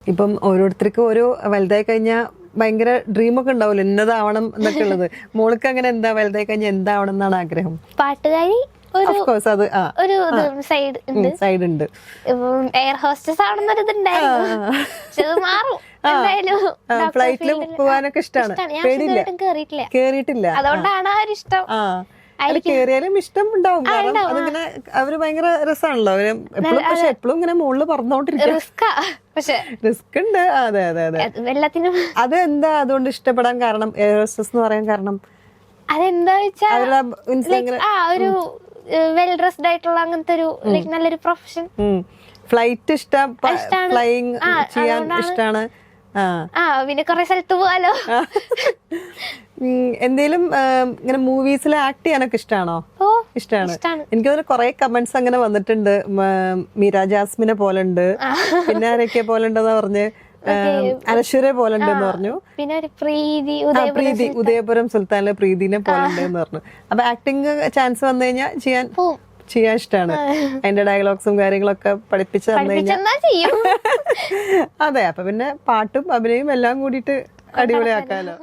ഇപ്പം ഓരോരുത്തർക്കും ഓരോ വലുതായി കഴിഞ്ഞാൽ ഭയങ്കര ഡ്രീമൊക്കെ ഉണ്ടാവില്ല എന്നതാവണം എന്നൊക്കെ ഉള്ളത്. മോൾക്ക് അങ്ങനെ എന്താ വലുതായി കഴിഞ്ഞാൽ എന്താവണം എന്നാണ് ആഗ്രഹം? പാട്ടുകാരി അത് ഒരു സൈഡ് ഉണ്ട്. സൈഡ് ഉണ്ട്. എയർ ഹോസ്റ്റസ് ആവണമെന്നൊരു ഇതുണ്ടായിരുന്നു. പക്ഷെ അത് മാറും എന്തായാലും. ഫ്ലൈറ്റിൽ പോകാനൊക്കെ ഇഷ്ടമാണ്. പേടിയില്ല, കേറിയിട്ടില്ല. കേറിയിട്ടില്ല. അതുകൊണ്ടാണ് ആ ഒരു ഇഷ്ടം. കേറിയാലും ഇഷ്ടം ഉണ്ടാവും. കാരണം അതിങ്ങനെ അവര് ഭയങ്കര രസമാണല്ലോ അവര് എപ്പോഴും. പക്ഷെ എപ്പോഴും ഇങ്ങനെ മുകളിൽ പറന്നോണ്ടിരിക്കും. റിസ്ക് ഉണ്ട്. അതെ അതെ അതെ. എല്ലാത്തിനും അത് എന്താ അതുകൊണ്ട് ഇഷ്ടപ്പെടാൻ കാരണം? എയർ ഹോസ്റ്റസ് എന്ന് പറയാൻ കാരണം അതെന്താ വെച്ചാൽ ഒരു വെൽ ഡ്രസ്ഡ് ആയിട്ടുള്ള അങ്ങനത്തെ ഒരു നല്ലൊരു പ്രൊഫഷൻ. ഫ്ലൈറ്റ് ഇഷ്ടം, ഫ്ലൈയിങ് ചെയ്യാൻ ഇഷ്ടമാണ്. പിന്നെ കൊറേ സ്ഥലത്ത് പോവാലോ. എന്തേലും ഇങ്ങനെ മൂവീസിൽ ആക്ട് ചെയ്യാനൊക്കെ ഇഷ്ടമാണോ? ഇഷ്ടമാണ്. എനിക്ക് തോന്നുന്നു കുറെ കമന്റ്സ് അങ്ങനെ വന്നിട്ടുണ്ട്. മീര ജാസ്മിനെ പോലുണ്ട്, പിന്നെ ആരൊക്കെ പോലുണ്ടെന്ന് പറഞ്ഞ്, അനശ്വരെ പോലുണ്ടെന്ന് പറഞ്ഞു. പിന്നെ പ്രീതി ഉദയപുരം സുൽത്താനിലെ പ്രീതിനെ പോലുണ്ട് എന്ന് പറഞ്ഞു. അപ്പൊ ആക്ടിങ് ചാൻസ് വന്നു കഴിഞ്ഞാൽ ചെയ്യാൻ ഇഷ്ടമാണ്. അതിന്റെ ഡയലോഗ്സും കാര്യങ്ങളൊക്കെ പഠിപ്പിച്ചു തന്നു കഴിഞ്ഞാൽ അതെ. അപ്പൊ പിന്നെ പാട്ടും അഭിനയും എല്ലാം കൂടിയിട്ട് അടിപൊളിയാക്കാലോ.